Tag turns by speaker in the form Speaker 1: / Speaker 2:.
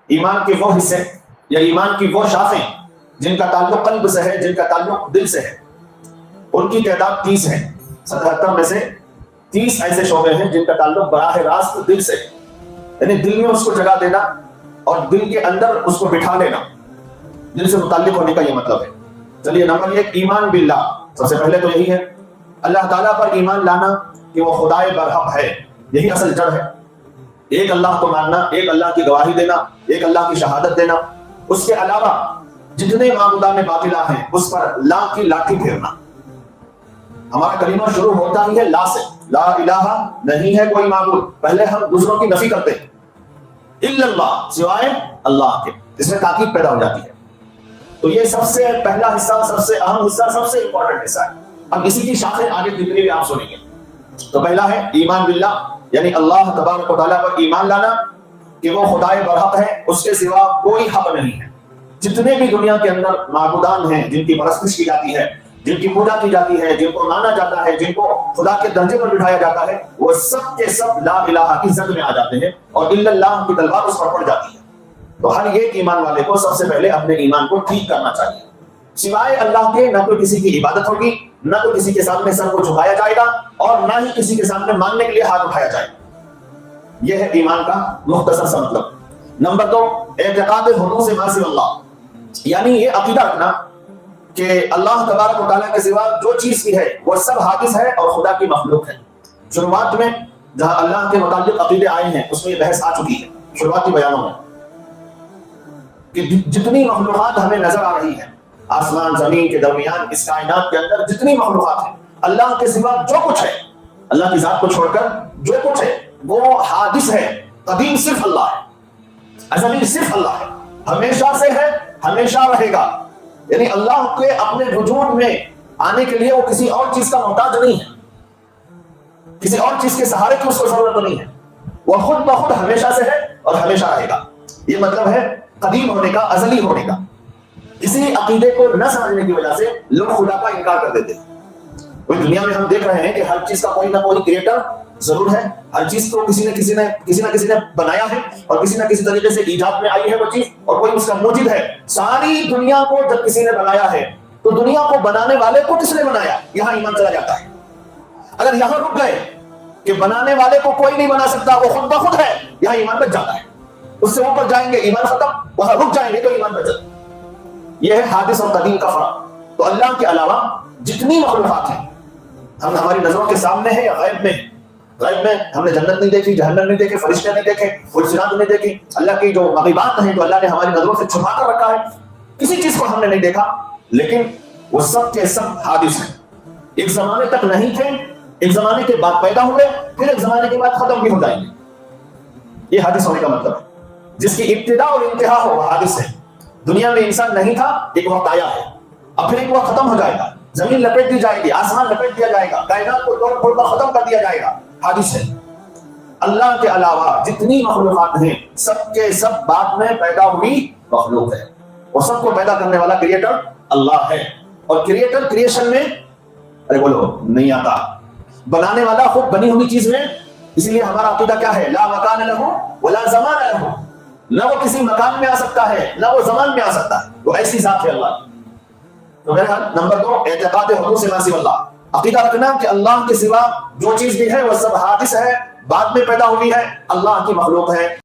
Speaker 1: ایمان کے وہ حصے یا ایمان کی وہ شاخیں جن کا تعلق قلب سے ہے، جن کا تعلق دل سے ہے، ان کی تعداد 30 ہے۔ 77 میں سے 30 ایسے شعبے ہیں جن کا تعلق براہ راست دل سے ہے، یعنی دل میں اس کو جگہ دینا اور دل کے اندر اس کو بٹھا لینا، دل سے متعلق ہونے کا یہ مطلب ہے۔ چلیے نمبر 1 ایمان باللہ، سب سے پہلے تو یہی ہے اللہ تعالیٰ پر ایمان لانا کہ وہ خدائے برحق ہے، یہی اصل جڑ ہے۔ ایک اللہ کو ماننا، ایک اللہ کی گواہی دینا، ایک اللہ کی شہادت دینا، اس کے علاوہ جتنے معبودان باطلہ ہیں اس پر لا کی لاٹھی پھیرنا۔ ہمارا کلمہ شروع ہوتا ہی ہے لا سے، لا الہ نہیں ہے کوئی معبود، پہلے ہم دوسروں کی نفی کرتے ہیں، الا اللہ سوائے اللہ کے، اس میں تاکید پیدا ہو جاتی ہے۔ تو یہ سب سے پہلا حصہ، سب سے اہم حصہ، سب سے امپورٹنٹ حصہ ہے۔ اب اسی کی شاخیں آگے جتنی بھی آپ سنیں گے۔ تو پہلا ہے ایمان باللہ، یعنی اللہ تبارک و تعالیٰ پر ایمان لانا کہ وہ خدائے برحق ہے، اس کے سوا کوئی حق نہیں ہے۔ جتنے بھی دنیا کے اندر معبودان ہیں جن کی پرستش کی جاتی ہے، جن کی پوجا کی جاتی ہے، جن کو مانا جاتا ہے، جن کو خدا کے درجے پر بٹھایا جاتا ہے، وہ سب کے سب لا الہ کی زد میں آ جاتے ہیں اور الا اللہ کی تلوار اس پر پڑ جاتی ہے۔ تو ہر ایک ایمان والے کو سب سے پہلے اپنے ایمان کو ٹھیک کرنا چاہیے۔ سوائے اللہ کے نہ کوئی کسی کی عبادت ہوگی، نہ تو کسی کے سامنے سر کو جھکایا جائے گا اور نہ ہی کسی کے سامنے مانگنے کے لیے ہاتھ اٹھایا جائے گا۔ یہ ہے ایمان کا مختصر سا مطلب۔ نمبر 2 اعتقاد حدوث ما سوى اللہ، یعنی یہ عقیدہ رکھنا کہ اللہ تبارک و تعالیٰ کے سوا جو چیز کی ہے وہ سب حادث ہے اور خدا کی مخلوق ہے۔ شروعات میں جہاں اللہ کے متعلق عقیدے آئے ہیں اس میں یہ بحث آ چکی ہے شروعاتی بیانوں میں، کہ جتنی مخلوقات ہمیں نظر آ رہی ہیں، آسمان زمین کے درمیان، اس کائنات کے اندر جتنی مخلوقات ہیں، اللہ کے سوا جو کچھ ہے، اللہ کی ذات کو چھوڑ کر جو کچھ ہے وہ حادث ہے۔ قدیم صرف اللہ ہے، ازلی صرف اللہ ہے، ہمیشہ سے ہے، ہمیشہ رہے گا۔ یعنی اللہ کے اپنے وجود میں آنے کے لیے وہ کسی اور چیز کا محتاج نہیں ہے، کسی اور چیز کے سہارے کی اس کو ضرورت نہیں ہے، وہ خود بخود ہمیشہ سے ہے اور ہمیشہ رہے گا۔ یہ مطلب ہے قدیم ہونے کا، ازلی ہونے کا۔ اسی عقیدے کو نہ سمجھنے کی وجہ سے لوگ خدا کا انکار کر دیتے ہیں۔ کوئی دنیا میں ہم دیکھ رہے ہیں کہ ہر چیز کا کوئی نہ کوئی کریٹر ضرور ہے، ہر چیز کو کسی نہ کسی نے بنایا ہے اور کسی نہ کسی طریقے سے ایجاد میں آئی ہے وہ چیز، اور کوئی اس کا موجد ہے۔ ساری دنیا کو جب کسی نے بنایا ہے تو دنیا کو بنانے والے کو کس نے بنایا، یہاں ایمان چلا جاتا ہے۔ اگر یہاں رک گئے کہ بنانے والے کو کوئی نہیں بنا سکتا، وہ خود بخود ہے، یہاں ایمان بچ جاتا ہے۔ اس سے اوپر جائیں گے ایمان ختم، وہاں رک جائیں گے تو ایمان بچ جاتا ہے۔ یہ ہے حادث اور قدیم کا فرق۔ تو اللہ کے علاوہ جتنی مخلوقات ہیں، ہم ہماری نظروں کے سامنے ہیں یا غیب میں، غیب میں ہم نے جنت نہیں دیکھی، جہنم نہیں دیکھے، فرشتے نہیں دیکھے، فلسطینات نہیں دیکھی، اللہ کی جو مغیبات ہیں جو اللہ نے ہماری نظروں سے چھپا کر رکھا ہے، کسی چیز کو ہم نے نہیں دیکھا، لیکن وہ سب کے سب حادث ہیں۔ ایک زمانے تک نہیں تھے، ایک زمانے کے بعد پیدا ہوئے، پھر ایک زمانے کے بعد ختم بھی ہو جائیں گے۔ یہ حادث ہونے کا مطلب ہے۔ جس کی ابتدا اور انتہا ہو وہ حادث ہے۔ دنیا میں انسان نہیں تھا، ایک وقت آیا ہے، اب پھر ایک وقت ختم ہو جائے گا، زمین لپیٹ دی جائے گی، آسمان لپیٹ دیا جائے گا، کائنات کو توڑ پھوڑ کر ختم کر دیا جائے گا، حادث ہے۔ اللہ کے علاوہ جتنی مخلوقات ہیں سب کے سب بعد میں پیدا ہوئی مخلوق ہے، اور سب کو پیدا کرنے والا کریٹر اللہ ہے۔ اور کریٹر کریشن میں ارے بولو نہیں آتا، بنانے والا خود بنی ہوئی چیز میں۔ اسی لیے ہمارا عقیدہ کیا ہے، لا مکان لہ ولا زمان لہ، نہ وہ کسی مکان میں آ سکتا ہے نہ وہ زمان میں آ سکتا ہے، وہ ایسی ذات ہے اللہ۔ تو میرا نمبر 2 اعتقاد حدوث ما سوى اللہ، عقیدہ رکھنا کہ اللہ کے سوا جو چیز بھی ہے وہ سب حادث ہے، بعد میں پیدا ہوئی ہے، اللہ کی مخلوق ہے۔